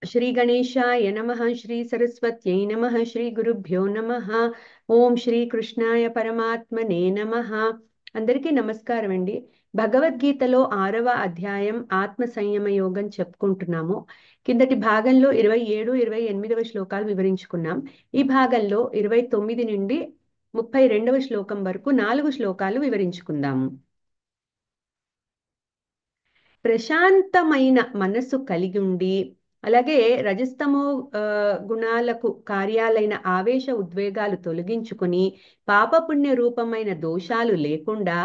శ్రీ గణేశాయ నమః, శ్రీ సరస్వత్యై నమః, శ్రీ గురుభ్యో నమః. ఓం శ్రీ కృష్ణాయ పరమాత్మనే నమః. అందరికీ నమస్కారం అండి. భగవద్గీతలో 6వ అధ్యాయం ఆత్మ సంయమ యోగం చెప్పుకుంటున్నాము. కిందటి భాగంలో 27, 28వ శ్లోకాలు వివరించుకున్నాం. ఈ భాగంలో 29 నుండి 32వ శ్లోకం వరకు 4 శ్లోకాలు వివరించుకుందాము. ప్రశాంతమైన మనస్సు కలిగి ఉండి, అలాగే రజస్తమో గుణాలకు కార్యాలైన ఆవేశ ఉద్వేగాలు తొలగించుకొని, పాపపుణ్య రూపమైన దోషాలు లేకుండా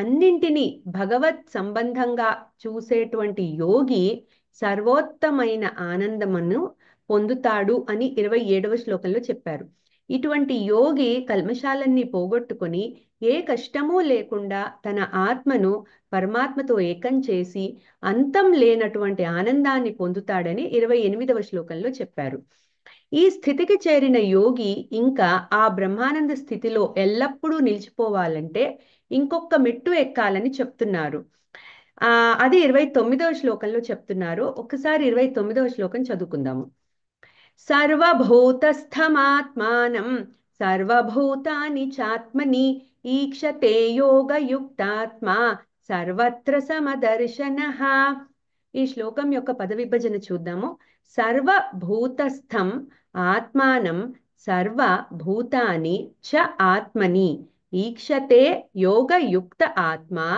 అన్నింటినీ భగవత్ సంబంధంగా చూసేటువంటి యోగి సర్వోత్తమైన ఆనందమును పొందుతాడు అని 27వ శ్లోకంలో చెప్పారు. ఇటువంటి యోగి కల్మషాలన్నీ పోగొట్టుకొని ఏ కష్టమూ లేకుండా తన ఆత్మను పరమాత్మతో ఏకం చేసి అంతం లేనటువంటి ఆనందాన్ని పొందుతాడని 28వ శ్లోకంలో చెప్పారు. ఈ స్థితికి చేరిన యోగి ఇంకా ఆ బ్రహ్మానంద స్థితిలో ఎల్లప్పుడూ నిలిచిపోవాలంటే ఇంకొక మెట్టు ఎక్కాలని చెప్తున్నారు. అది 29వ శ్లోకంలో చెప్తున్నారు. ఒకసారి 29వ శ్లోకం చదువుకుందాము. సర్వభూతస్థమాత్మానం సర్వభూతాని చాత్మని ఈక్షతే యోగయుక్తాత్మా సర్వత్ర సమదర్శనః. ఈ శ్లోకం యొక్క పద విభజన చూద్దాము. సర్వభూతస్థం ఆత్మానం సర్వభూతాని చ ఆత్మని ఈక్షతే యోగయుక్త ఆత్మా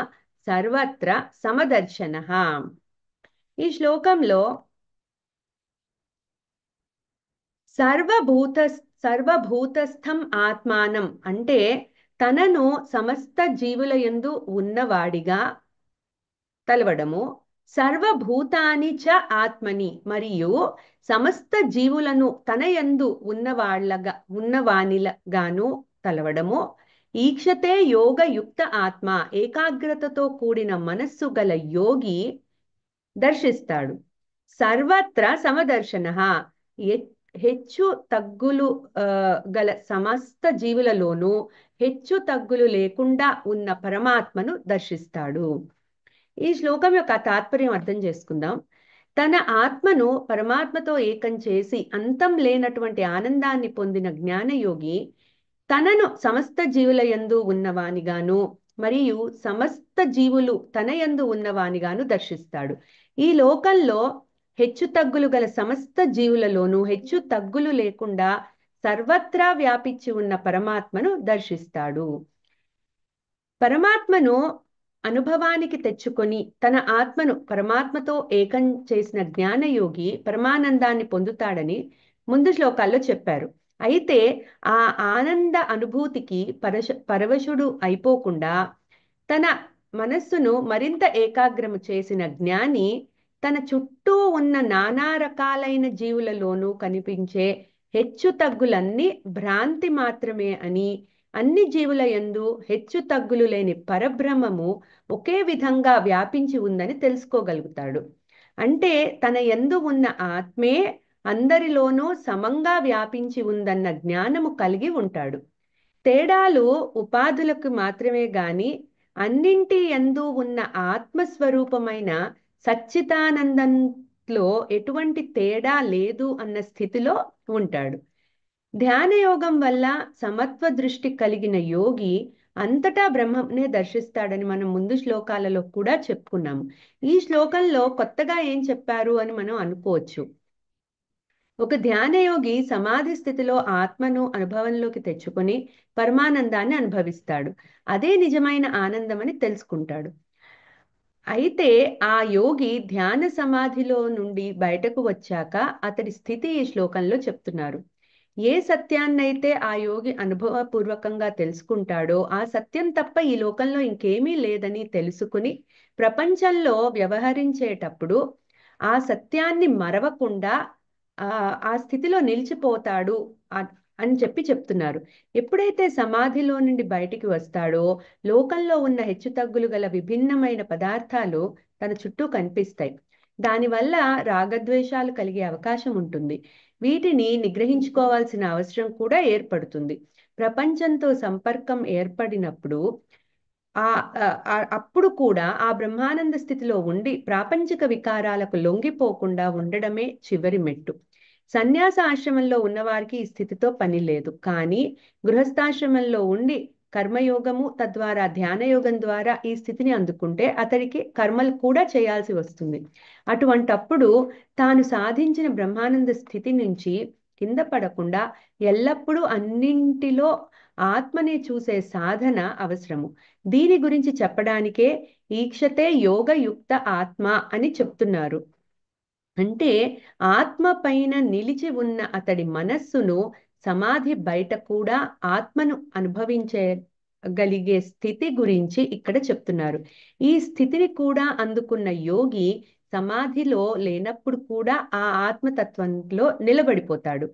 సర్వత్ర సమదర్శనః. ఈ శ్లోకంలో సర్వభూతస్థం ఆత్మానం అంటే తనను సమస్త జీవుల యందు ఉన్నవాడిగా తలవడము, సర్వభూతాని చ ఆత్మని మరియు సమస్త జీవులను తన యందు ఉన్నవానిగాను తలవడము, ఈక్షతే యోగయుక్త ఆత్మ ఏకాగ్రతతో కూడిన మనస్సు గల యోగి దర్శిస్తాడు. సర్వత్ర సమదర్శనః హెచ్చు తగ్గులు గల సమస్త జీవులలోనూ హెచ్చు తగ్గులు లేకుండా ఉన్న పరమాత్మను దర్శిస్తాడు. ఈ శ్లోకం యొక్క తాత్పర్యం అర్థం చేసుకుందాం. తన ఆత్మను పరమాత్మతో ఏకం చేసి అంతం లేనటువంటి ఆనందాన్ని పొందిన జ్ఞానయోగి తనను సమస్త జీవుల యందు ఉన్నవానిగాను మరియు సమస్త జీవులు తన యందు ఉన్నవానిగాను దర్శిస్తాడు. ఈ లోకంలో హెచ్చు తగ్గులు గల సమస్త జీవులలోనూ హెచ్చు తగ్గులు లేకుండా సర్వత్రా వ్యాపించి ఉన్న పరమాత్మను దర్శిస్తాడు. పరమాత్మను అనుభవానికి తెచ్చుకొని తన ఆత్మను పరమాత్మతో ఏకం చేసిన జ్ఞానయోగి పరమానందాన్ని పొందుతాడని ముందు శ్లోకాల్లో చెప్పారు. అయితే ఆ ఆనంద అనుభూతికి పరవశుడు అయిపోకుండా తన మనస్సును మరింత ఏకాగ్రము చేసిన జ్ఞాని తన చుట్టూ ఉన్న నానా రకాలైన జీవులలోనూ కనిపించే హెచ్చు తగ్గులన్నీ భ్రాంతి మాత్రమే అని, అన్ని జీవుల యందు హెచ్చు తగ్గులు లేని పరబ్రహ్మము ఒకే విధంగా వ్యాపించి ఉందని తెలుసుకోగలుగుతాడు. అంటే తన యందు ఉన్న ఆత్మే అందరిలోనూ సమంగా వ్యాపించి ఉందన్న జ్ఞానము కలిగి ఉంటాడు. తేడాలు ఉపాధులకు మాత్రమే గాని అన్నింటి యందు ఉన్న ఆత్మస్వరూపమైన సచ్చిదానందంలో ఎటువంటి తేడా లేదు అన్న స్థితిలో ఉంటాడు. ధ్యానయోగం వల్ల సమత్వ దృష్టి కలిగిన యోగి అంతటా బ్రహ్మనే దర్శిస్తాడని మనం ముందు శ్లోకాలలో కూడా చెప్పుకున్నాము. ఈ శ్లోకంలో కొత్తగా ఏం చెప్పారు అని మనం అనుకోవచ్చు. ఒక ధ్యానయోగి సమాధి స్థితిలో ఆత్మను అనుభవంలోకి తెచ్చుకొని పరమానందాన్ని అనుభవిస్తాడు. అదే నిజమైన ఆనందం అని తెలుసుకుంటాడు. అయితే ఆ యోగి ధ్యాన సమాధిలో నుండి బయటకు వచ్చాక అతడి స్థితి ఈ శ్లోకంలో చెప్తున్నారు. ఏ సత్యాన్నైతే ఆ యోగి అనుభవపూర్వకంగా తెలుసుకుంటాడో ఆ సత్యం తప్ప ఈ లోకంలో ఇంకేమీ లేదని తెలుసుకుని ప్రపంచంలో వ్యవహరించేటప్పుడు ఆ సత్యాన్ని మరవకుండా ఆ స్థితిలో నిలిచిపోతాడు అని చెప్తున్నారు. ఎప్పుడైతే సమాధిలో నుండి బయటికి వస్తాడో లోకంలో ఉన్న హెచ్చుతగ్గులు గల విభిన్నమైన పదార్థాలు తన చుట్టూ కనిపిస్తాయి. దానివల్ల రాగద్వేషాలు కలిగే అవకాశం ఉంటుంది. వీటిని నిగ్రహించుకోవాల్సిన అవసరం కూడా ఏర్పడుతుంది. ప్రపంచంతో సంపర్కం ఏర్పడినప్పుడు ఆ అప్పుడు కూడా ఆ బ్రహ్మానంద స్థితిలో ఉండి ప్రాపంచిక వికారాలకు లొంగిపోకుండా ఉండడమే చివరి మెట్టు. సన్యాస ఆశ్రమంలో ఉన్నవారికి ఈ స్థితితో పని లేదు. కానీ గృహస్థాశ్రమంలో ఉండి కర్మయోగము తద్వారా ధ్యానయోగం ద్వారా ఈ స్థితిని అందుకుంటే అతడికి కర్మలు కూడా చేయాల్సి వస్తుంది. అటువంటప్పుడు తాను సాధించిన బ్రహ్మానంద స్థితి నుంచి కింద పడకుండా ఎల్లప్పుడూ అన్నింటిలో ఆత్మని చూసే సాధన అవసరము. దీని గురించి చెప్పడానికే ఈక్షతే యోగయుక్త ఆత్మ అని చెప్తున్నారు. అంటే ఆత్మ పైన నిలిచి ఉన్న అతడి మనస్సును సమాధి బయట కూడా ఆత్మను అనుభవించగలిగే స్థితి గురించి ఇక్కడ చెప్తున్నారు. ఈ స్థితిని కూడా అందుకున్న యోగి సమాధిలో లేనప్పుడు కూడా ఆ ఆత్మతత్వంలో నిలబడిపోతాడు.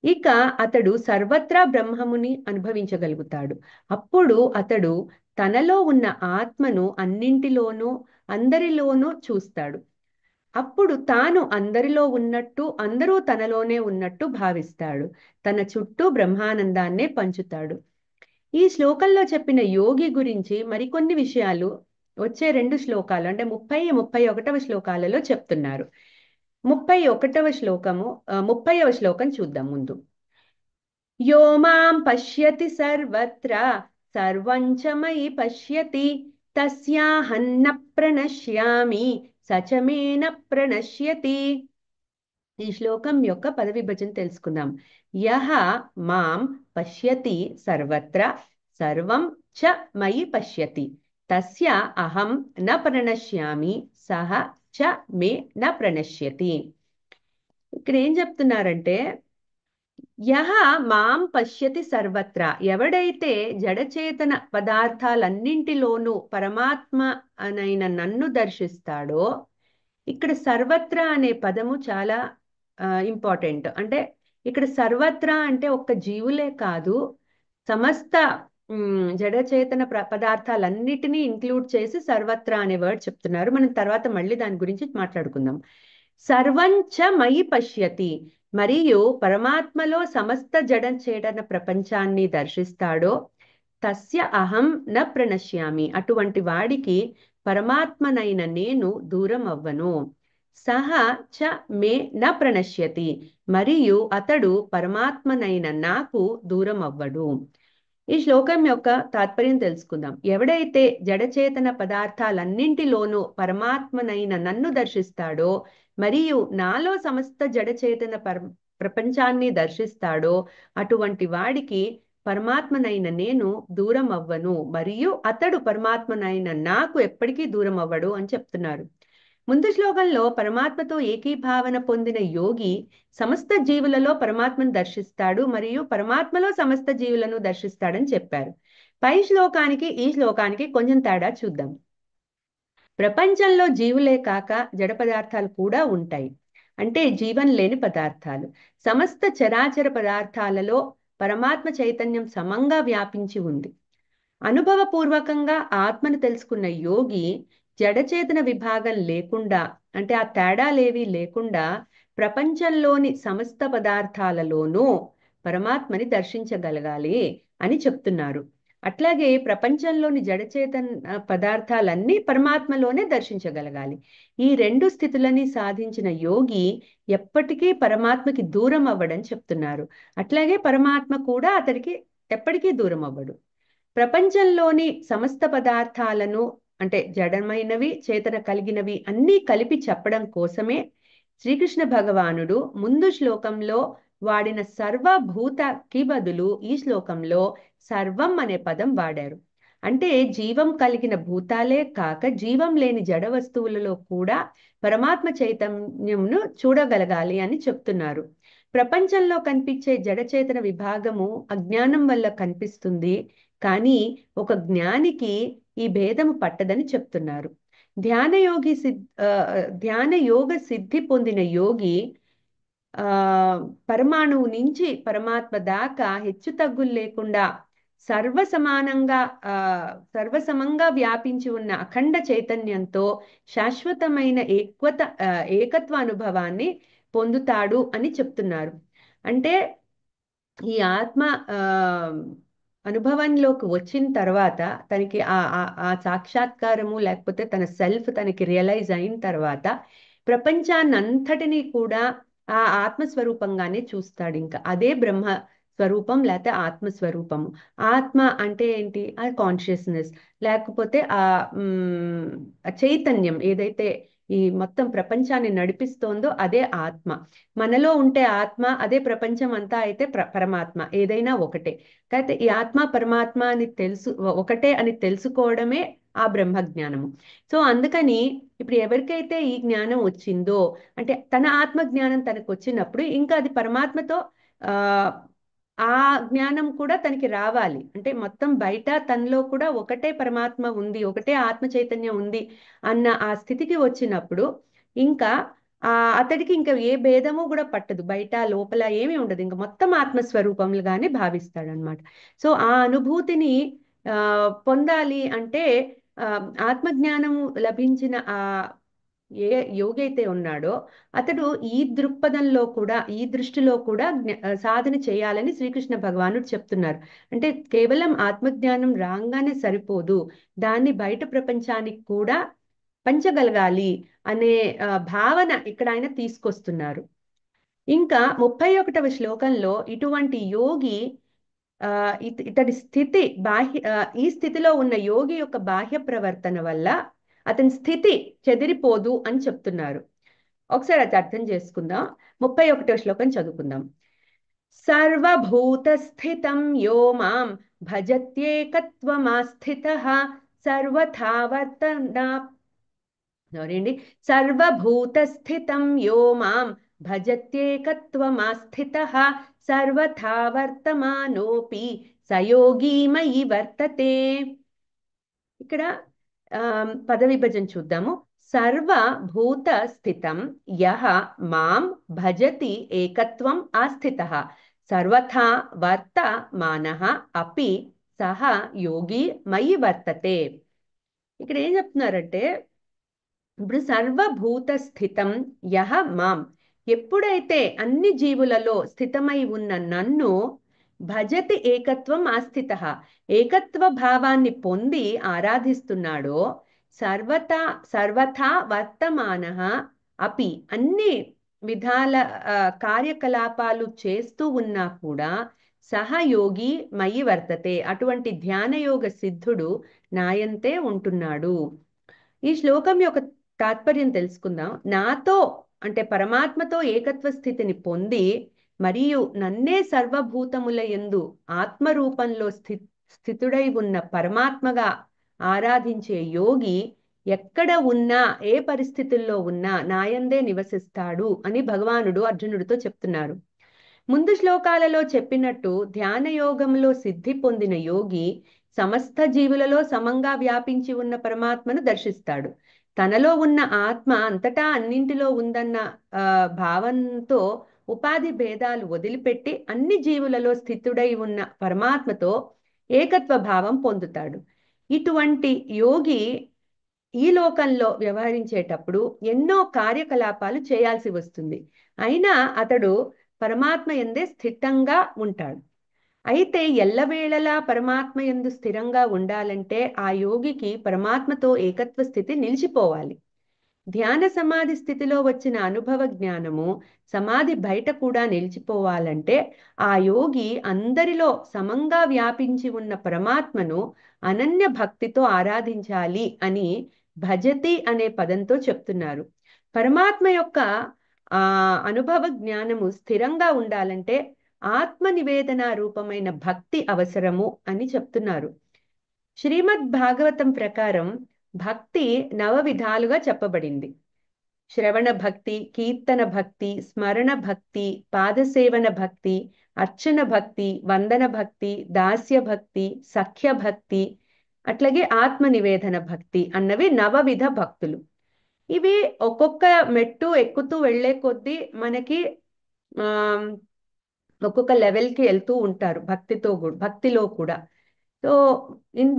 ఇక అతడు సర్వత్రా బ్రహ్మముని అనుభవించగలుగుతాడు. అప్పుడు అతడు తనలో ఉన్న ఆత్మను అన్నింటిలోనూ అందరిలోనూ చూస్తాడు. అప్పుడు తాను అందరిలో ఉన్నట్టు అందరూ తనలోనే ఉన్నట్టు భావిస్తాడు. తన చుట్టూ బ్రహ్మానందాన్నే పంచుతాడు. ఈ శ్లోకంలో చెప్పిన యోగి గురించి మరికొన్ని విషయాలు వచ్చే 2 శ్లోకాలు అంటే 30, 31వ శ్లోకాలలో చెప్తున్నారు. 30వ శ్లోకం చూద్దాం ముందు. यो मां पश्यति सर्वत्र सर्वं च मयि पश्यति तस्याहं न प्रणश्यामि स च मे न प्रणश्यति. ఈ శ్లోకం యొక్క పద విభజన తెలుసుకుందాం. యహ మాం పశ్యతి సర్వత్ర సర్వం చ మయి పశ్యతి తస్య అహం న ప్రణశ్యామి సహ చ మే న ప్రణశ్యతి. ఇక్కడ ఏం చెప్తున్నారంటే యహ మాం పశ్యతి సర్వత్ర, ఎవడైతే జడచేతన పదార్థాలన్నింటిలోనూ పరమాత్మ అనైన నన్ను దర్శిస్తాడో, ఇక్కడ సర్వత్ర అనే పదము చాలా ఇంపార్టెంట్. అంటే ఇక్కడ సర్వత్ర అంటే ఒక్క జీవులే కాదు, సమస్త జడచేతన పదార్థాలన్నిటినీ ఇంక్లూడ్ చేసి సర్వత్ర అనే వర్డ్ చెప్తున్నారు. మనం తర్వాత మళ్ళీ దాని గురించి మాట్లాడుకుందాం. సర్వంచ మయి పశ్యతి, మరియు పరమాత్మలో సమస్త జడచేతన ప్రపంచాన్ని దర్శిస్తాడో తస్య అహం న ప్రణశ్యామి, అటువంటి వాడికి పరమాత్మనైన నేను దూరం అవ్వను. సహ చ మే న ప్రణశ్యతి, మరియు అతడు పరమాత్మనైన నాకు దూరం అవ్వడు. ఈ శ్లోకం యొక్క తాత్పర్యం తెలుసుకుందాం. ఎవడైతే జడచేతన పదార్థాలన్నింటిలోనూ పరమాత్మనైన నన్ను దర్శిస్తాడో మరియు నాలో సమస్త జడచేతన ప్రపంచాన్ని దర్శిస్తాడో అటువంటి వాడికి పరమాత్మనైన నేను దూరం అవ్వను, మరియు అతడు పరమాత్మనైన నాకు ఎప్పటికీ దూరం అవ్వడు అని చెప్తున్నారు. ముందు శ్లోకంలో పరమాత్మతో ఏకీభావన పొందిన యోగి సమస్త జీవులలో పరమాత్మను దర్శిస్తాడు మరియు పరమాత్మలో సమస్త జీవులను దర్శిస్తాడని చెప్పారు. పై శ్లోకానికి ఈ శ్లోకానికి కొంచెం తేడా చూద్దాం. ప్రపంచంలో జీవులే కాక జడ పదార్థాలు కూడా ఉంటాయి, అంటే జీవం లేని పదార్థాలు. సమస్త చరాచర పదార్థాలలో పరమాత్మ చైతన్యం సమంగా వ్యాపించి ఉంది. అనుభవపూర్వకంగా ఆత్మను తెలుసుకున్న యోగి జడచేతన విభాగం లేకుండా, అంటే ఆ తేడాలేవి లేకుండా ప్రపంచంలోని సమస్త పదార్థాలలోనూ పరమాత్మని దర్శించగలగాలి అని చెప్తున్నారు. అట్లాగే ప్రపంచంలోని జడచేతన పదార్థాలన్నీ పరమాత్మలోనే దర్శించగలగాలి. ఈ 2 స్థితులని సాధించిన యోగి ఎప్పటికీ పరమాత్మకి దూరం అవ్వడని చెప్తున్నారు. అట్లాగే పరమాత్మ కూడా అతడికి ఎప్పటికీ దూరం అవ్వడు. ప్రపంచంలోని సమస్త పదార్థాలను, అంటే జడమైనవి చేతన కలిగినవి అన్నీ కలిపి చెప్పడం కోసమే శ్రీకృష్ణ భగవానుడు ముందు శ్లోకంలో వాడిన సర్వభూతకి బదులు ఈ శ్లోకంలో సర్వం అనే పదం వాడారు. అంటే జీవం కలిగిన భూతాలే కాక జీవం లేని జడ వస్తువులలో కూడా పరమాత్మ చైతన్యంను చూడగలగాలి అని చెప్తున్నారు. ప్రపంచంలో కనిపించే జడచేతన విభాగము అజ్ఞానం వల్ల కనిపిస్తుంది, కానీ ఒక జ్ఞానికి ఈ భేదము పట్టదని చెప్తున్నారు. ధ్యాన యోగ సిద్ధి పొందిన యోగి పరమాణువు నుంచి పరమాత్మ దాకా హెచ్చు తగ్గులు లేకుండా సర్వసమంగా వ్యాపించి ఉన్న అఖండ చైతన్యంతో శాశ్వతమైన ఏకత్వ అనుభవాన్ని పొందుతాడు అని చెప్తున్నారు. అంటే ఈ ఆత్మ అనుభవంలోకి వచ్చిన తర్వాత తనకి ఆ సాక్షాత్కారము లేకపోతే తన సెల్ఫ్ తనకి రియలైజ్ అయిన తర్వాత ప్రపంచాన్నంతటినీ కూడా ఆ ఆత్మస్వరూపంగానే చూస్తాడు. ఇంకా అదే బ్రహ్మ స్వరూపం లేకపోతే ఆత్మస్వరూపము. ఆత్మ అంటే ఏంటి? ఆ కాన్షియస్నెస్ లేకపోతే ఆ చైతన్యం ఏదైతే ఈ మొత్తం ప్రపంచాన్ని నడిపిస్తోందో అదే ఆత్మ. మనలో ఉంటే ఆత్మ, అదే ప్రపంచం అంతా అయితే పరమాత్మ. ఏదైనా ఒకటే. అయితే ఈ ఆత్మ పరమాత్మ అని ఒకటే అని తెలుసుకోవడమే ఆ బ్రహ్మ జ్ఞానము. సో అందుకని ఇప్పుడు ఎవరికైతే ఈ జ్ఞానం వచ్చిందో, అంటే తన ఆత్మ జ్ఞానం తనకు వచ్చినప్పుడు ఇంకా అది పరమాత్మతో ఆ ఆ జ్ఞానం కూడా తనకి రావాలి. అంటే మొత్తం బయట తనలో కూడా ఒకటే పరమాత్మ ఉంది, ఒకటే ఆత్మ చైతన్యం ఉంది అన్న ఆ స్థితికి వచ్చినప్పుడు ఇంకా అతడికి ఇంకా ఏ భేదము కూడా పట్టదు. బయట లోపల ఏమీ ఉండదు. ఇంకా మొత్తం ఆత్మస్వరూపములుగానే భావిస్తాడనమాట. సో ఆ అనుభూతిని ఆ పొందాలి అంటే ఆ ఆత్మజ్ఞానము లభించిన ఏ యోగి అయితే ఉన్నాడో అతడు ఈ దృక్పథంలో కూడా ఈ దృష్టిలో కూడా సాధన చేయాలని శ్రీకృష్ణ భగవానుడు చెప్తున్నారు. అంటే కేవలం ఆత్మజ్ఞానం రాగానే సరిపోదు, దాన్ని బయట ప్రపంచానికి కూడా పంచగలగాలి అనే భావన ఇక్కడ ఆయన తీసుకొస్తున్నారు. ఇంకా 31వ శ్లోకంలో ఇటువంటి యోగి ఆ ఇతడి స్థితి ఈ స్థితిలో ఉన్న యోగి యొక్క బాహ్య ప్రవర్తన వల్ల అతని స్థితి చెదిరిపోదు అని చెప్తున్నారు. ఒకసారి అది అర్థం చేసుకుందాం. 31వ శ్లోకం చదువుకుందాం. సర్వభూత స్థితం యో మాం భజత్యేకత్వమాస్థితః సర్వథా వర్తనా సారీ సర్వభూత స్థితం యో మాం భజత్యేకత్వమాస్థితః సర్వథా వర్తమానోపి సయోగి మయి వర్తతే. ఇక్కడ పద విభజన చూద్దాము. సర్వభూత స్థితం యః మాం భజతి ఏకత్వం ఆస్థితః సర్వథా వర్తమానః అపి సహ యోగి మయి వర్తతే. ఇక్కడ ఏం చెప్తున్నారంటే ఇప్పుడు సర్వభూత స్థితం యహ మాం, ఎప్పుడైతే అన్ని జీవులలో స్థితమై ఉన్న నన్ను భజతి ఏకత్వం ఆస్థితః, ఏకత్వ భావాన్ని పొంది ఆరాధిస్తున్నాడో సర్వథా వర్తమానః అపి, అన్ని విధాల కార్యకలాపాలు చేస్తూ ఉన్నా కూడా సహయోగి మయి వర్తతే, అటువంటి ధ్యానయోగ సిద్ధుడు నాయంతే ఉంటున్నాడు. ఈ శ్లోకం యొక్క తాత్పర్యం తెలుసుకుందాం. నాతో అంటే పరమాత్మతో ఏకత్వ స్థితిని పొంది మరియు నన్నే సర్వభూతముల యందు ఆత్మరూపంలో స్థితుడై ఉన్న పరమాత్మగా ఆరాధించే యోగి ఎక్కడ ఉన్నా ఏ పరిస్థితుల్లో ఉన్నా నాయందే నివసిస్తాడు అని భగవానుడు అర్జునుడితో చెప్తున్నారు. ముందు శ్లోకాలలో చెప్పినట్టు ధ్యాన యోగంలో సిద్ధి పొందిన యోగి సమస్త జీవులలో సమంగా వ్యాపించి ఉన్న పరమాత్మను దర్శిస్తాడు. తనలో ఉన్న ఆత్మ అంతటా అన్నింటిలో ఉందన్న భావంతో ఉపాధి భేదాలు వదిలిపెట్టి అన్ని జీవులలో స్థితుడై ఉన్న పరమాత్మతో ఏకత్వ భావం పొందుతాడు. ఇటువంటి యోగి ఈ లోకంలో వ్యవహరించేటప్పుడు ఎన్నో కార్యకలాపాలు చేయాల్సి వస్తుంది. అయినా అతడు పరమాత్మ యందే స్థితంగా ఉంటాడు. అయితే ఎల్లవేళలా పరమాత్మ యందు స్థిరంగా ఉండాలంటే ఆ యోగికి పరమాత్మతో ఏకత్వ స్థితి నిలిచిపోవాలి. ధ్యాన సమాధి స్థితిలో వచ్చిన అనుభవ జ్ఞానము సమాధి బయట కూడా నిలిచిపోవాలంటే ఆ యోగి అందరిలో సమంగా వ్యాపించి ఉన్న పరమాత్మను అనన్య భక్తితో ఆరాధించాలి అని భజతి అనే పదంతో చెప్తున్నారు. పరమాత్మ యొక్క అనుభవ జ్ఞానము స్థిరంగా ఉండాలంటే ఆత్మ నివేదన రూపమైన భక్తి అవసరము అని చెప్తున్నారు. శ్రీమద్ భాగవతం ప్రకారం భక్తి 9 విధాలుగా చెప్పబడింది. శ్రవణ భక్తి, కీర్తన భక్తి, స్మరణ భక్తి, పాదసేవన భక్తి, అర్చన భక్తి, వందన భక్తి, దాస్య భక్తి, సఖ్య భక్తి, అట్లాగే ఆత్మ నివేదన భక్తి అన్నవి 9 విధ భక్తులు. ఇవి ఒక్కొక్క మెట్టు ఎక్కుతూ వెళ్లే కొద్దీ మనకి ఒక్కొక్క లెవెల్కి వెళ్తూ ఉంటారు భక్తిలో కూడా. సో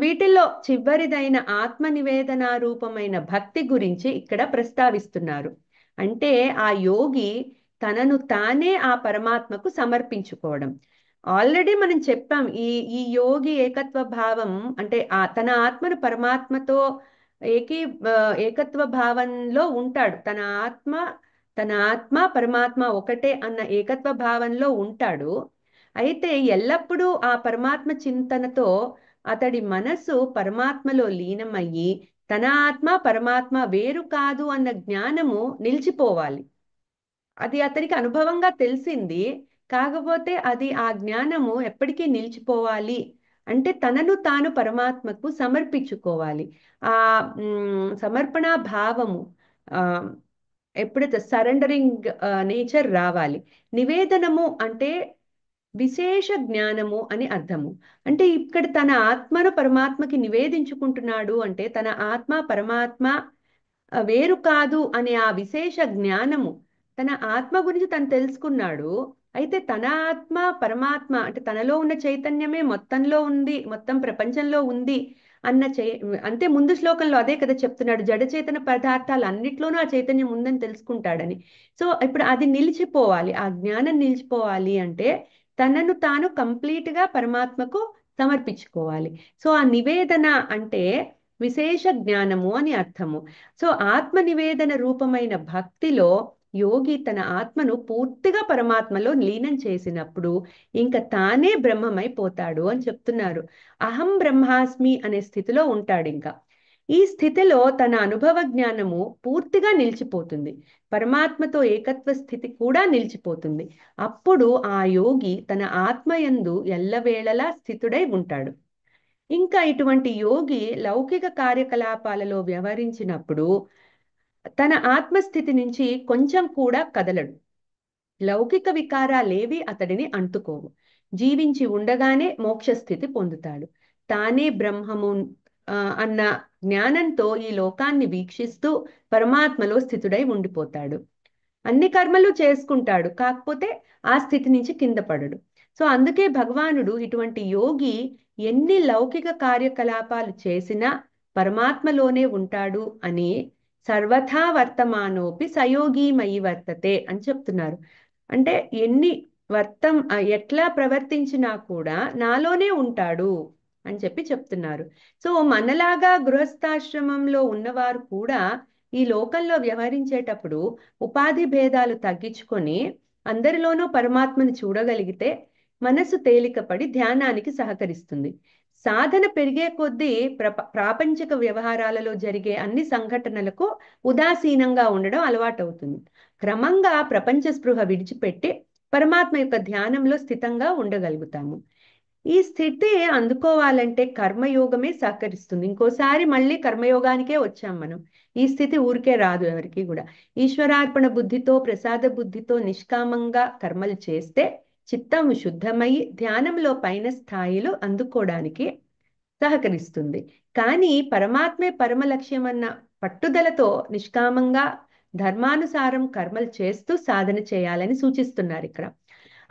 వీటిల్లో చివరిదైన ఆత్మ నివేదన రూపమైన భక్తి గురించి ఇక్కడ ప్రస్తావిస్తున్నారు. అంటే ఆ యోగి తనను తానే ఆ పరమాత్మకు సమర్పించుకోవడం. ఆల్రెడీ మనం చెప్పాం ఈ ఈ యోగి ఏకత్వ భావం అంటే తన ఆత్మను పరమాత్మతో ఏకీ ఆ, ఏకత్వ భావంలో ఉంటాడు. తన ఆత్మ పరమాత్మ ఒకటే అన్న ఏకత్వ భావంలో ఉంటాడు. అయితే ఎల్లప్పుడూ ఆ పరమాత్మ చింతనతో అతడి మనసు పరమాత్మలో లీనమయ్యి తన ఆత్మ పరమాత్మ వేరు కాదు అన్న జ్ఞానము నిలిచిపోవాలి. అది అతనికి అనుభవంగా తెలిసింది. కాకపోతే అది ఆ జ్ఞానము ఎప్పటికీ నిలిచిపోవాలి అంటే తనను తాను పరమాత్మకు సమర్పించుకోవాలి. ఆ సమర్పణ భావము ఆ ఎప్పుడైతే సరెండరింగ్ నేచర్ రావాలి. నివేదనము అంటే విశేష జ్ఞానము అని అర్థము. అంటే ఇక్కడ తన ఆత్మను పరమాత్మకి నివేదించుకుంటున్నాడు అంటే తన ఆత్మ పరమాత్మ వేరు కాదు అనే ఆ విశేష జ్ఞానము తన ఆత్మ గురించి తను తెలుసుకున్నాడు. అయితే తన ఆత్మ పరమాత్మ అంటే తనలో ఉన్న చైతన్యమే మొత్తంలో ఉంది, మొత్తం ప్రపంచంలో ఉంది అన్న అంటే ముందు శ్లోకంలో అదే కదా చెప్తున్నాడు, జడ చేతన పదార్థాలు అన్నిట్లోనూ ఆ చైతన్యం ఉందని తెలుసుకుంటాడని. సో ఇప్పుడు అది నిలిచిపోవాలి, ఆ జ్ఞానం నిలిచిపోవాలి అంటే తనను తాను కంప్లీట్ గా పరమాత్మకు సమర్పించుకోవాలి. సో ఆ నివేదన అంటే విశేష జ్ఞానము అని అర్థము. సో ఆత్మ నివేదన రూపమైన భక్తిలో యోగి తన ఆత్మను పూర్తిగా పరమాత్మలో లీనం చేసినప్పుడు ఇంకా తానే బ్రహ్మమైపోతాడు అని చెప్తున్నారు. అహం బ్రహ్మాస్మి అనే స్థితిలో ఉంటాడు ఇంకా. ఈ స్థితిలో తన అనుభవ జ్ఞానము పూర్తిగా నిలిచిపోతుంది. పరమాత్మతో ఏకత్వ స్థితి కూడా నిలిచిపోతుంది. అప్పుడు ఆ యోగి తన ఆత్మయందు ఎల్లవేళలా స్థితుడై ఉంటాడు. ఇంకా ఇటువంటి యోగి లౌకిక కార్యకలాపాలలో వ్యవహరించినప్పుడు తన ఆత్మస్థితి నుంచి కొంచెం కూడా కదలడు. లౌకిక వికారాలేవి అతడిని అంటుకోవు. జీవించి ఉండగానే మోక్షస్థితి పొందుతాడు. తానే బ్రహ్మము అన్న జ్ఞానంతో ఈ లోకాన్ని వీక్షిస్తూ పరమాత్మలో స్థితుడై ఉండిపోతాడు. అన్ని కర్మలు చేసుకుంటాడు, కాకపోతే ఆ స్థితి నుంచి కింద పడడు. సో అందుకే భగవానుడు ఇటువంటి యోగి ఎన్ని లౌకిక కార్యకలాపాలు చేసినా పరమాత్మలోనే ఉంటాడు అని సర్వథా వర్తమానోపి సయోగీమయి వర్తతే అని చెప్తున్నారు. అంటే ఎన్ని ఎట్లా ప్రవర్తించినా కూడా నాలోనే ఉంటాడు అని చెప్తున్నారు. సో మనలాగా గృహస్థాశ్రమంలో ఉన్నవారు కూడా ఈ లోకంలో వ్యవహరించేటప్పుడు ఉపాధి భేదాలు తగ్గించుకొని అందరిలోనూ పరమాత్మని చూడగలిగితే మనసు తేలికపడి ధ్యానానికి సహకరిస్తుంది. సాధన పెరిగే కొద్దీ ప్రాపంచిక వ్యవహారాలలో జరిగే అన్ని సంఘటనలకు ఉదాసీనంగా ఉండడం అలవాటవుతుంది. క్రమంగా ప్రపంచ స్పృహ విడిచిపెట్టి పరమాత్మ యొక్క ధ్యానంలో స్థితంగా ఉండగలుగుతాము. ఈ స్థితి అందుకోవాలంటే కర్మయోగమే సహకరిస్తుంది. ఇంకోసారి మళ్ళీ కర్మయోగానికే వచ్చాం మనం. ఈ స్థితి ఊరికే రాదు ఎవరికి కూడా. ఈశ్వరార్పణ బుద్ధితో ప్రసాద బుద్ధితో నిష్కామంగా కర్మలు చేస్తే చిత్తం శుద్ధమై ధ్యానంలో పైన స్థాయిలు అందుకోవడానికి సహకరిస్తుంది. కానీ పరమాత్మే పరమ లక్ష్యం అన్న పట్టుదలతో నిష్కామంగా ధర్మానుసారం కర్మలు చేస్తూ సాధన చేయాలని సూచిస్తున్నారు ఇక్కడ.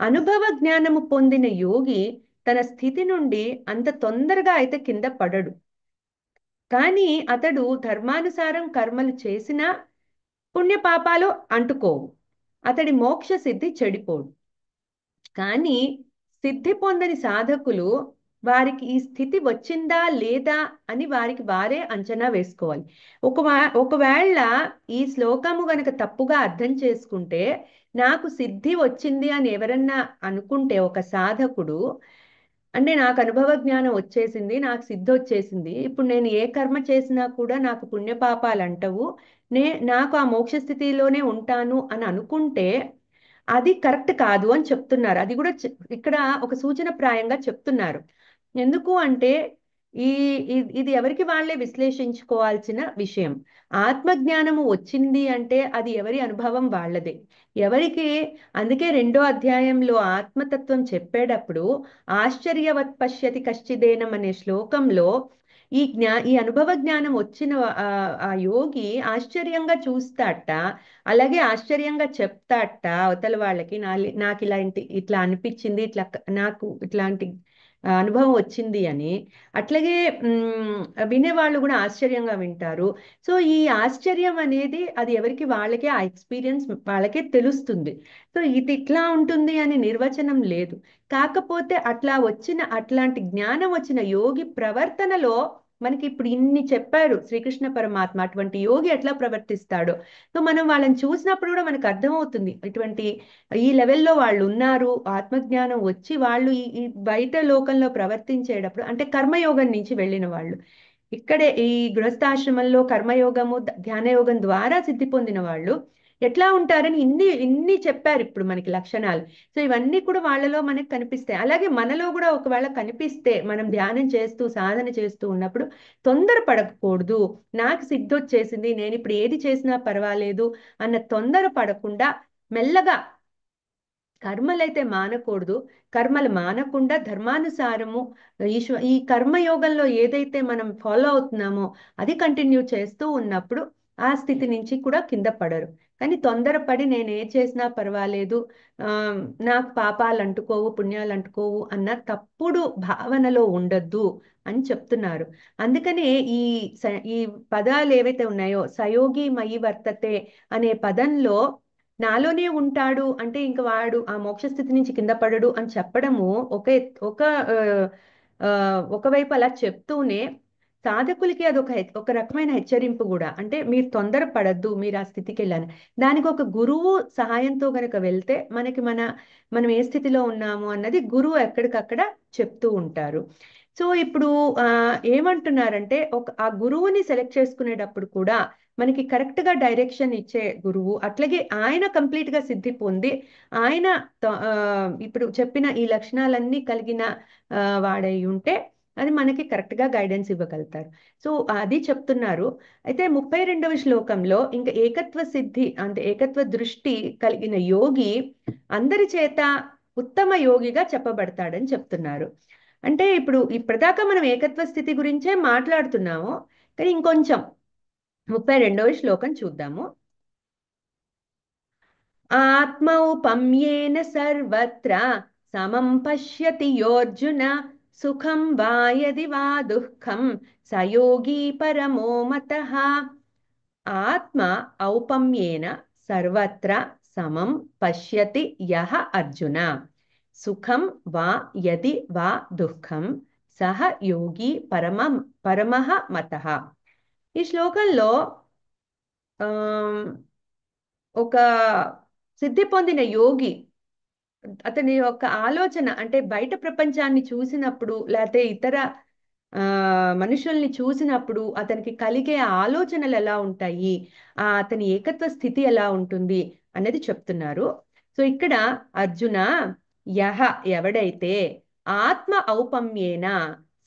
అనుభవ జ్ఞానము పొందిన యోగి తన స్థితి నుండి అంత తొందరగా అయితే కింద పడడు. కానీ అతడు ధర్మానుసారం కర్మలు చేసినా పుణ్యపాపాలు అంటుకోవు. అతడి మోక్ష సిద్ధి చెడిపోడు. కానీ సిద్ధి పొందని సాధకులు వారికి ఈ స్థితి వచ్చిందా లేదా అని వారికి వారే అంచనా వేసుకోవాలి. ఒకవేళ ఈ శ్లోకము గనక తప్పుగా అర్థం చేసుకుంటే నాకు సిద్ధి వచ్చింది అని ఎవరన్నా అనుకుంటే ఒక సాధకుడు అంటే నాకు అనుభవ జ్ఞానం వచ్చేసింది, నాకు సిద్ధి వచ్చేసింది, ఇప్పుడు నేను ఏ కర్మ చేసినా కూడా నాకు పుణ్యపాపాలు అంటవు, నాకు ఆ మోక్ష స్థితిలోనే ఉంటాను అని అనుకుంటే అది కరెక్ట్ కాదు అని చెప్తున్నారు. అది కూడా ఇక్కడ ఒక సూచన ప్రాయంగా చెప్తున్నారు. ఎందుకు అంటే ఈ ఇది ఎవరికి వాళ్ళే విశ్లేషించుకోవాల్సిన విషయం. ఆత్మజ్ఞానము వచ్చింది అంటే అది ఎవరి అనుభవం వాళ్ళదే. ఎవరికి అందుకే 2వ అధ్యాయంలో ఆత్మతత్వం చెప్పేటప్పుడు ఆశ్చర్యవత్ పశ్యతి కశ్చిదేనం అనే శ్లోకంలో ఈ అనుభవ జ్ఞానం వచ్చిన ఆ యోగి ఆశ్చర్యంగా చూస్తాట, అలాగే ఆశ్చర్యంగా చెప్తాట అవతల వాళ్ళకి, నాకు ఇట్లా అనిపించింది, నాకు ఇట్లాంటి అనుభవం వచ్చింది అని. అట్లాగే వినేవాళ్ళు కూడా ఆశ్చర్యంగా వింటారు. సో ఈ ఆశ్చర్యం అనేది అది ఎవరికి వాళ్ళకే ఆ ఎక్స్పీరియన్స్ వాళ్ళకే తెలుస్తుంది. సో ఇది ఇట్లా ఉంటుంది అని నిర్వచనం లేదు. కాకపోతే అట్లాంటి జ్ఞానం వచ్చిన యోగి ప్రవర్తనలో మనకి ఇప్పుడు ఇన్ని చెప్పారు శ్రీకృష్ణ పరమాత్మ, అటువంటి యోగి ఎట్లా ప్రవర్తిస్తాడో. సో మనం వాళ్ళని చూసినప్పుడు కూడా మనకు అర్థమవుతుంది ఇటువంటి ఈ లెవెల్లో వాళ్ళు ఉన్నారు, ఆత్మజ్ఞానం వచ్చి వాళ్ళు ఈ బయట లోకంలో ప్రవర్తించేటప్పుడు, అంటే కర్మయోగం నుంచి వెళ్ళిన వాళ్ళు, ఇక్కడే ఈ గృహస్థాశ్రమంలో కర్మయోగము ధ్యానయోగం ద్వారా సిద్ధి పొందిన వాళ్ళు ఎట్లా ఉంటారని ఇన్ని ఇన్ని చెప్పారు ఇప్పుడు మనకి లక్షణాలు. సో ఇవన్నీ కూడా వాళ్ళలో మనకి కనిపిస్తాయి. అలాగే మనలో కూడా ఒకవేళ కనిపిస్తే మనం ధ్యానం చేస్తూ సాధన చేస్తూ ఉన్నప్పుడు తొందర పడకూడదు. నాకు సిద్ధి వచ్చేసింది, నేను ఇప్పుడు ఏది చేసినా పర్వాలేదు అన్న తొందర పడకుండా మెల్లగా కర్మలైతే మానకూడదు. కర్మలు మానకుండా ధర్మానుసారము ఈ కర్మయోగంలో ఏదైతే మనం ఫాలో అవుతున్నామో అది కంటిన్యూ చేస్తూ ఉన్నప్పుడు ఆ స్థితి నుంచి కూడా కింద పడరు. కానీ తొందరపడి నేను ఏ చేసినా పర్వాలేదు, ఆ నాకు పాపాలు అంటుకోవు పుణ్యాలు అంటుకోవు అన్న తప్పుడు భావనలో ఉండొద్దు అని చెప్తున్నారు. అందుకనే ఈ పదాలు ఏవైతే ఉన్నాయో సయోగి మయి వర్తతే అనే పదంలో నాలోనే ఉంటాడు అంటే ఇంక వాడు ఆ మోక్ష స్థితి నుంచి కింద పడడు అని చెప్పడము ఒక ఆ, ఆ, ఒకవైపు అలా చెప్తూనే సాధకులకి అదొక ఒక రకమైన హెచ్చరింపు కూడా. అంటే మీరు తొందర పడద్దు మీరు ఆ స్థితికి వెళ్ళాను. దానికి ఒక గురువు సహాయంతో గనక వెళ్తే మనం ఏ స్థితిలో ఉన్నాము అన్నది గురువు ఎక్కడికక్కడ చెప్తూ ఉంటారు. సో ఇప్పుడు ఏమంటున్నారంటే ఆ గురువుని సెలెక్ట్ చేసుకునేటప్పుడు కూడా మనకి కరెక్ట్ గా డైరెక్షన్ ఇచ్చే గురువు, అట్లాగే ఆయన కంప్లీట్ గా సిద్ధి పొంది ఆయన ఇప్పుడు చెప్పిన ఈ లక్షణాలన్నీ కలిగిన వాడై ఉంటే అది మనకి కరెక్ట్ గా గైడెన్స్ ఇవ్వగలుగుతారు. సో అది చెప్తున్నారు. అయితే 32వ శ్లోకంలో ఇంకా ఏకత్వ సిద్ధి అంటే ఏకత్వ దృష్టి కలిగిన యోగి అందరి చేత ఉత్తమ యోగిగా చెప్పబడతాడని చెప్తున్నారు. అంటే ఇప్పుడు ఇప్పటిదాకా మనం ఏకత్వ స్థితి గురించే మాట్లాడుతున్నాము, కానీ ఇంకొంచెం 32వ శ్లోకం చూద్దాము. ఆత్మౌపమ్యేన సర్వత్ర సమం పశ్యతి యోర్జున సుఖం వా యది వా దుఃఖం సయోగి పరమో మతః. ఆత్మ ఔపమ్యేన సర్వత్ర సమం పశ్యతి యః అర్జున సుఖం వా యది వా దుఃఖం సహ యోగి పరమః మతః. ఈ శ్లోకంలో ఒక సిద్ధి పొందిన యోగి అతని యొక్క ఆలోచన అంటే బయట ప్రపంచాన్ని చూసినప్పుడు లేకపోతే ఇతర మనుషుల్ని చూసినప్పుడు అతనికి కలిగే ఆలోచనలు ఎలా ఉంటాయి, అతని ఏకత్వ స్థితి ఎలా ఉంటుంది అనేది చెప్తున్నారు. సో ఇక్కడ అర్జున యహ ఎవడైతే ఆత్మ ఔపమ్యేన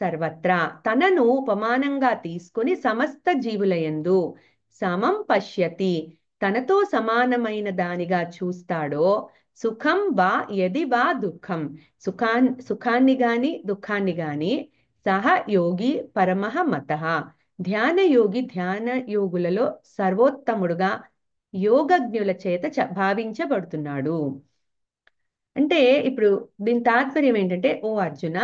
సర్వత్రా తనను ఉపమానంగా తీసుకొని సమస్త జీవులయందు సమం పశ్యతి తనతో సమానమైన దానిగా చూస్తాడో సుఖం వా యది వా దుఃఖం సుఖాన్ని గాని దుఃఖాన్ని గాని సహ యోగి పరమః మతః ధ్యాన యోగి ధ్యాన యోగులలో సర్వోత్తముడుగా యోగజ్ఞుల చేత భావించబడుతున్నాడు. అంటే ఇప్పుడు దీని తాత్పర్యం ఏంటంటే, ఓ అర్జున,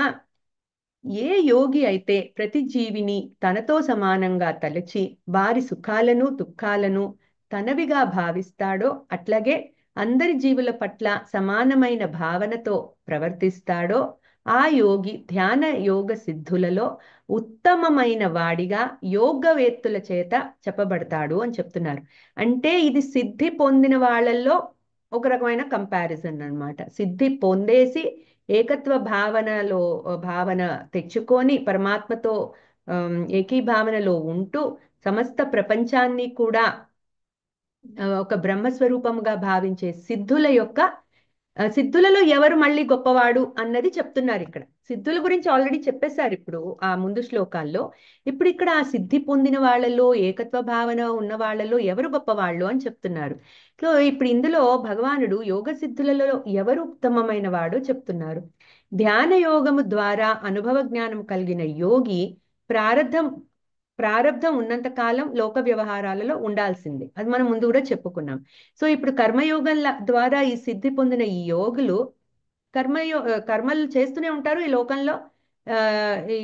ఏ యోగి అయితే ప్రతి జీవిని తనతో సమానంగా తలచి వారి సుఖాలను దుఃఖాలను తనవిగా భావిస్తాడో, అట్లాగే అందరి జీవుల పట్ల సమానమైన భావనతో ప్రవర్తిస్తాడో ఆ యోగి ధ్యాన యోగ సిద్ధులలో ఉత్తమమైన వాడిగా యోగవేత్తుల చేత చెప్పబడతాడు అని చెప్తున్నారు. అంటే ఇది సిద్ధి పొందిన వాళ్ళల్లో ఒక రకమైన కంపారిజన్ అన్నమాట. సిద్ధి పొందేసి ఏకత్వ భావన తెచ్చుకొని పరమాత్మతో ఏకీభావనలో ఉంటూ సమస్త ప్రపంచాన్ని కూడా ఒక బ్రహ్మస్వరూపముగా భావించే సిద్ధులలో ఎవరు మళ్ళీ గొప్పవాడు అన్నది చెప్తున్నారు ఇక్కడ. సిద్ధుల గురించి ఆల్రెడీ చెప్పేశారు ఇప్పుడు ఆ ముందు శ్లోకాల్లో. ఇప్పుడు ఇక్కడ ఆ సిద్ధి పొందిన వాళ్ళలో ఏకత్వ భావన ఉన్న వాళ్ళలో ఎవరు గొప్పవాళ్ళు అని చెప్తున్నారు. సో ఇప్పుడు ఇందులో భగవానుడు యోగ సిద్ధులలో ఎవరు ఉత్తమమైన వాడో చెప్తున్నారు. ధ్యాన యోగము ద్వారా అనుభవ జ్ఞానం కలిగిన యోగి ప్రారబ్ధం ప్రారబ్ధం ఉన్నంత కాలం లోక వ్యవహారాలలో ఉండాల్సిందే. అది మనం ముందు కూడా చెప్పుకున్నాం. సో ఇప్పుడు కర్మయోగం ద్వారా ఈ సిద్ధి పొందిన ఈ యోగులు కర్మలు చేస్తూనే ఉంటారు ఈ లోకంలో. ఆ, ఈ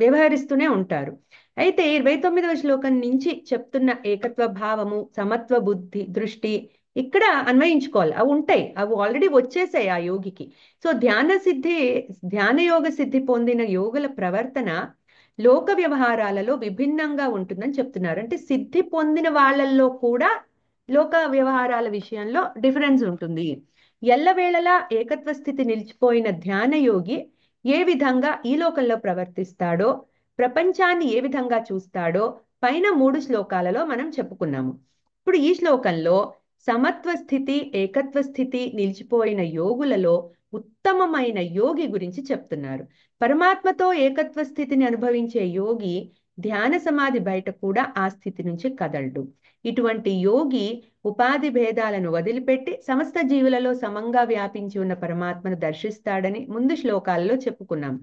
వ్యవహరిస్తూనే ఉంటారు. అయితే 29వ శ్లోకం నుంచి చెప్తున్న ఏకత్వ భావము, సమత్వ బుద్ధి దృష్టి ఇక్కడ అన్వయించుకోవాలి. అవి ఉంటాయి, అవి ఆల్రెడీ వచ్చేసాయి ఆ యోగికి. సో ధ్యాన యోగ సిద్ధి పొందిన యోగుల ప్రవర్తన లోక వ్యవహారాలలో విభిన్నంగా ఉంటుందని చెప్తున్నారు. అంటే సిద్ధి పొందిన వాళ్ళల్లో కూడా లోక వ్యవహారాల విషయంలో డిఫరెన్స్ ఉంటుంది. ఎల్లవేళలా ఏకత్వ స్థితి నిలిచిపోయిన ధ్యాన యోగి ఏ విధంగా ఈ లోకంలో ప్రవర్తిస్తాడో, ప్రపంచాన్ని ఏ విధంగా చూస్తాడో పైన 3 శ్లోకాలలో మనం చెప్పుకున్నాము. ఇప్పుడు ఈ శ్లోకంలో సమత్వ స్థితి, ఏకత్వ స్థితి నిలిచిపోయిన యోగులలో ఉత్తమమైన యోగి గురించి చెప్తున్నారు. పరమాత్మతో ఏకత్వ స్థితిని అనుభవించే యోగి ధ్యాన సమాధి బయట కూడా ఆ స్థితి నుంచి కదలడు. ఇటువంటి యోగి ఉపాధి భేదాలను వదిలిపెట్టి సమస్త జీవులలో సమంగా వ్యాపించి ఉన్న పరమాత్మను దర్శిస్తాడని ముందు శ్లోకాలలో చెప్పుకున్నాం.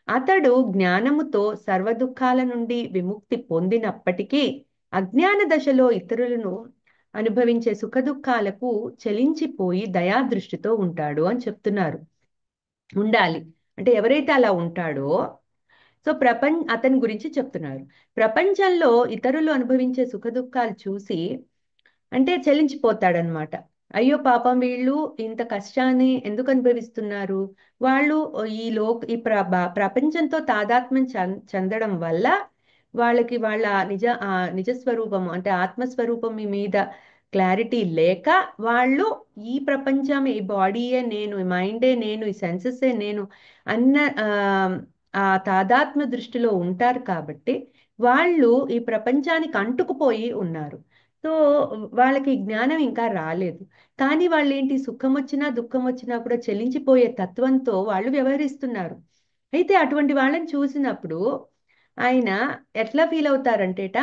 అతడు జ్ఞానముతో సర్వ దుఃఖాల నుండి విముక్తి పొందినప్పటికీ అజ్ఞాన దశలో ఇతరులను అనుభవించే సుఖ దుఃఖాలకు చలించిపోయి దయాదృష్టితో ఉంటాడు అని చెప్తున్నారు. ఉండాలి అంటే ఎవరైతే అలా ఉంటాడో, సో అతని గురించి చెప్తున్నారు. ప్రపంచంలో ఇతరులు అనుభవించే సుఖ దుఃఖాలు చూసి అంటే చెల్లించిపోతాడనమాట. అయ్యో పాపం, వీళ్ళు ఇంత కష్టాన్ని ఎందుకు అనుభవిస్తున్నారు, వాళ్ళు ప్రపంచంతో తాదాత్మ్యం చెందడం వల్ల వాళ్ళకి వాళ్ళ నిజ స్వరూపం అంటే ఆత్మస్వరూపం మీద క్లారిటీ లేక వాళ్ళు ఈ ప్రపంచం, ఈ బాడీయే నేను, ఈ మైండే నేను, ఈ సెన్సెసే నేను అన్న ఆ తాదాత్మ్య దృష్టిలో ఉంటారు. కాబట్టి వాళ్ళు ఈ ప్రపంచానికి అంటుకుపోయి ఉన్నారు. సో వాళ్ళకి జ్ఞానం ఇంకా రాలేదు. కానీ వాళ్ళు ఏంటి, సుఖం వచ్చినా దుఃఖం వచ్చినా కూడా చెల్లించిపోయే తత్వంతో వాళ్ళు వ్యవహరిస్తున్నారు. అయితే అటువంటి వాళ్ళని చూసినప్పుడు ఆయన ఎట్లా ఫీల్ అవుతారంటేట,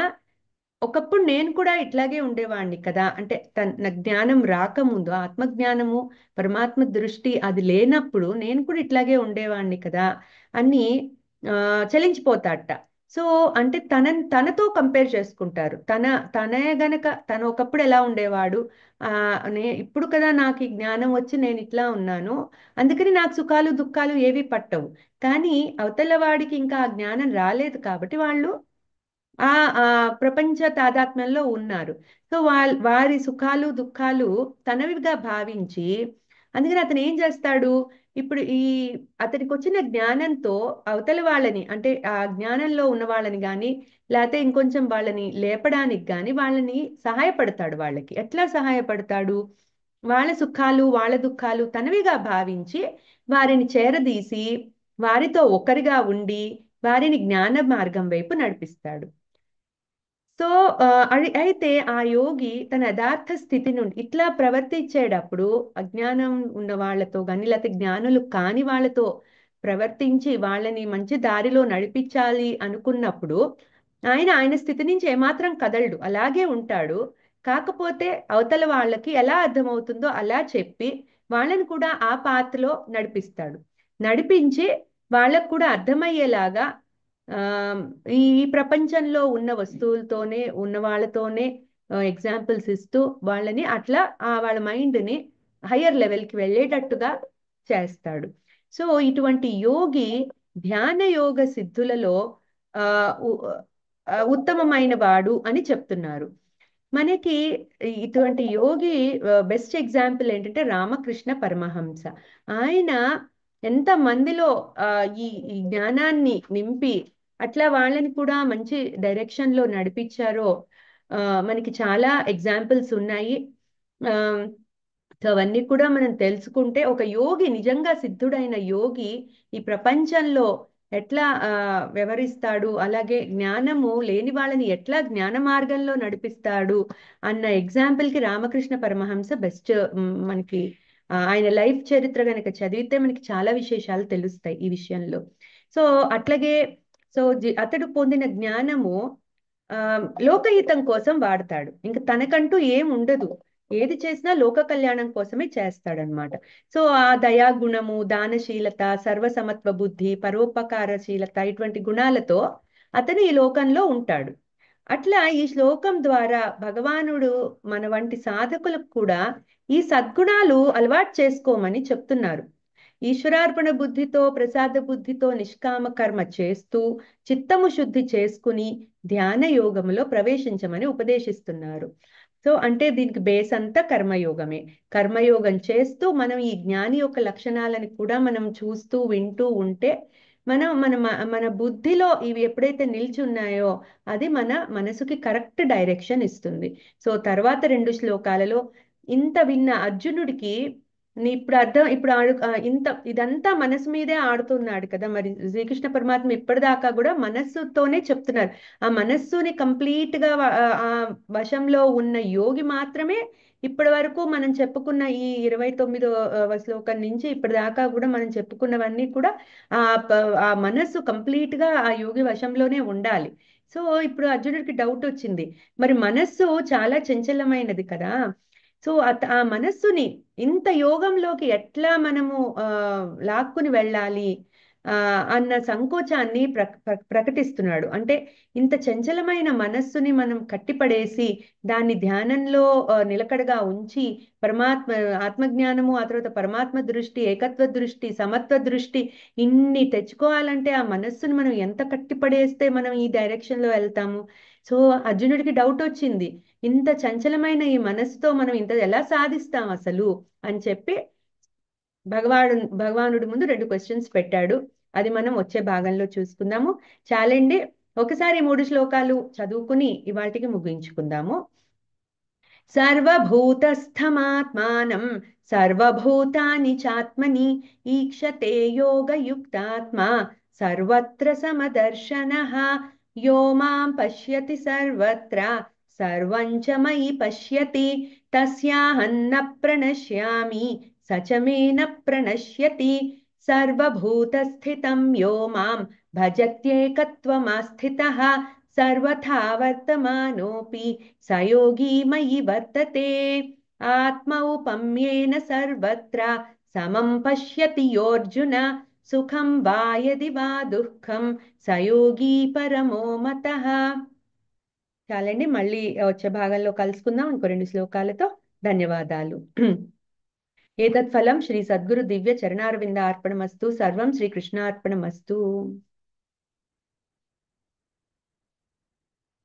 ఒకప్పుడు నేను కూడా ఇట్లాగే ఉండేవాడిని కదా, అంటే తన జ్ఞానం రాకముందు, ఆత్మజ్ఞానము పరమాత్మ దృష్టి అది లేనప్పుడు నేను కూడా ఇట్లాగే ఉండేవాడిని కదా అని చలించిపోతాట. సో అంటే తనతో కంపేర్ చేసుకుంటారు. తనే గనక తను ఒకప్పుడు ఎలా ఉండేవాడు, ఆ ఇప్పుడు కదా నాకు ఈ జ్ఞానం వచ్చి నేను ఇట్లా ఉన్నాను, అందుకని నాకు సుఖాలు దుఃఖాలు ఏవి పట్టవు. కానీ అవతల వాడికి ఇంకా ఆ జ్ఞానం రాలేదు కాబట్టి వాళ్ళు ఆ ఆ ప్రపంచ తాదాత్మ్యంలో ఉన్నారు. సో వారి సుఖాలు దుఃఖాలు తనవిగా భావించి, అందుకని అతను ఏం చేస్తాడు, ఇప్పుడు అతనికి వచ్చిన జ్ఞానంతో అవతల వాళ్ళని అంటే ఆ జ్ఞానంలో ఉన్న వాళ్ళని కానీ లేకపోతే ఇంకొంచెం వాళ్ళని లేపడానికి కానీ వాళ్ళని సహాయపడతాడు. వాళ్ళకి ఎట్లా సహాయపడతాడు, వాళ్ళ సుఖాలు వాళ్ళ దుఃఖాలు తనవిగా భావించి వారిని చేరదీసి వారితో ఒకరిగా ఉండి వారిని జ్ఞాన మార్గం వైపు నడిపిస్తాడు. సో అయితే ఆ యోగి తన యథార్థ స్థితి నుండి ఇట్లా ప్రవర్తించేటప్పుడు అజ్ఞానం ఉన్న వాళ్ళతో కానీ లేకపోతే జ్ఞానులు కాని వాళ్ళతో ప్రవర్తించి వాళ్ళని మంచి దారిలో నడిపించాలి అనుకున్నప్పుడు ఆయన స్థితి నుంచి ఏమాత్రం కదలడు, అలాగే ఉంటాడు. కాకపోతే అవతల వాళ్ళకి ఎలా అర్థమవుతుందో అలా చెప్పి వాళ్ళని కూడా ఆ పాత్రలో నడిపిస్తాడు. నడిపించి వాళ్ళకు కూడా అర్థమయ్యేలాగా ఆ ఈ ప్రపంచంలో ఉన్న వస్తువులతోనే ఉన్న వాళ్ళతోనే ఎగ్జాంపుల్స్ ఇస్తూ వాళ్ళని అట్లా వాళ్ళ మైండ్ని హయ్యర్ లెవెల్కి వెళ్ళేటట్టుగా చేస్తాడు. సో ఇటువంటి యోగి ధ్యాన యోగ సిద్ధులలో ఆ ఉత్తమమైన వాడు అని చెప్తున్నారు. మనకి ఇటువంటి యోగి బెస్ట్ ఎగ్జాంపుల్ ఏంటంటే రామకృష్ణ పరమహంస. ఆయన ఎంత మందిలో ఈ జ్ఞానాన్ని నింపి అట్లా వాళ్ళని కూడా మంచి డైరెక్షన్ లో నడిపించారో మనకి చాలా ఎగ్జాంపుల్స్ ఉన్నాయి. ఆ సో అవన్నీ కూడా మనం తెలుసుకుంటే ఒక యోగి, నిజంగా సిద్ధుడైన యోగి ఈ ప్రపంచంలో ఎట్లా వ్యవహరిస్తాడు, అలాగే జ్ఞానము లేని వాళ్ళని ఎట్లా జ్ఞాన మార్గంలో నడిపిస్తాడు అన్న ఎగ్జాంపుల్ కి రామకృష్ణ పరమహంస బెస్ట్. మనకి ఆయన లైఫ్ చరిత్ర కనుక చదివితే మనకి చాలా విశేషాలు తెలుస్తాయి ఈ విషయంలో. సో అట్లాగే అతడు పొందిన జ్ఞానము ఆ లోకహితం కోసం వాడతాడు. ఇంకా తనకంటూ ఏం ఉండదు, ఏది చేసినా లోక కళ్యాణం కోసమే చేస్తాడనమాట. సో ఆ దయాగుణము, దానశీలత, సర్వసమత్వ బుద్ధి, పరోపకారశీలత ఇటువంటి గుణాలతో అతను ఈ లోకంలో ఉంటాడు. అట్లా ఈ శ్లోకం ద్వారా భగవానుడు మన వంటి సాధకులకు కూడా ఈ సద్గుణాలు అలవాటు చేసుకోమని చెప్తున్నారు. ఈశ్వరార్పణ బుద్ధితో ప్రసాద బుద్ధితో నిష్కామ కర్మ చేస్తూ చిత్తము శుద్ధి చేసుకుని ధ్యాన యోగములో ప్రవేశించమని ఉపదేశిస్తున్నారు. సో అంటే దీనికి బేస్ అంతా కర్మయోగమే. కర్మయోగం చేస్తూ మనం ఈ జ్ఞాని యొక్క లక్షణాలని కూడా మనం చూస్తూ వింటూ ఉంటే మనం మన మన బుద్ధిలో ఇవి ఎప్పుడైతే నిలిచి ఉన్నాయో అది మన మనసుకి కరెక్ట్ డైరెక్షన్ ఇస్తుంది. సో తర్వాత 2 శ్లోకాలలో ఇంత విన్న అర్జునుడికి ఇప్పుడు అర్థం, ఇప్పుడు ఇంత ఇదంతా మనసు మీదే ఆడుతున్నాడు కదా మరి శ్రీకృష్ణ పరమాత్మ ఇప్పటిదాకా కూడా మనస్సుతోనే చెప్తున్నారు. ఆ మనస్సుని కంప్లీట్ గా ఆ వశంలో ఉన్న యోగి మాత్రమే ఇప్పటి వరకు మనం చెప్పుకున్న ఈ 29వ శ్లోకం నుంచి ఇప్పటిదాకా కూడా మనం చెప్పుకున్నవన్నీ కూడా ఆ ఆ మనస్సు కంప్లీట్ గా ఆ యోగి వశంలోనే ఉండాలి. సో ఇప్పుడు అర్జునుడికి డౌట్ వచ్చింది, మరి మనస్సు చాలా చంచలమైనది కదా, సో ఆ మనస్సుని ఇంత యోగంలోకి ఎట్లా మనము లాక్కుని వెళ్ళాలి ఆ అన్న సంకోచాన్ని ప్రకటిస్తున్నాడు. అంటే ఇంత చంచలమైన మనస్సుని మనం కట్టిపడేసి దాన్ని ధ్యానంలో నిలకడగా ఉంచి పరమాత్మ ఆత్మజ్ఞానము, ఆ తర్వాత పరమాత్మ దృష్టి, ఏకత్వ దృష్టి, సమత్వ దృష్టి ఇన్ని తెచ్చుకోవాలంటే ఆ మనస్సుని మనం ఎంత కట్టిపడేస్తే మనం ఈ డైరెక్షన్ లో వెళ్తాము. సో అర్జునుడికి డౌట్ వచ్చింది, ఇంత చంచలమైన ఈ మనసుతో మనం ఇంత ఎలా సాధిస్తాం అసలు అని చెప్పి భగవానుడి ముందు 2 క్వశ్చన్స్ పెట్టాడు. అది మనం వచ్చే భాగంలో చూసుకుందాము. చాలండి, ఒకసారి 3 శ్లోకాలు చదువుకుని ఇవాటికి ముగించుకుందాము. సర్వభూతస్థమాత్మానం సర్వభూతాని చాత్మని ఈక్షతే యోగయుక్తాత్మా సర్వత్ర సమదర్శనః యో మాం పశ్యతి సర్వత్ర సర్వం చ మయి పశ్యతి తస్యాహం న ప్రణశ్యామి స చ మే న ప్రణశ్యతి సర్వభూతస్థితం యో మాం భజత్యేకత్వమాస్థితః సర్వథా వర్తమానోపి స యోగి మయి వర్తతే ఆత్మౌపమ్యేన సర్వత్ర సమం పశ్యతి యోర్జున సుఖం వా యది వా దుఃఖం స యోగి పరమో మతః. చాలండి, మళ్ళీ వచ్చే భాగంలో కలుసుకుందాం ఇంకో 2 శ్లోకాలతో. ధన్యవాదాలు. ఏతత్ ఫలం శ్రీ సద్గురు దివ్య చరణారవింద అర్పణమస్తు. సర్వం శ్రీకృష్ణార్పణమస్తు.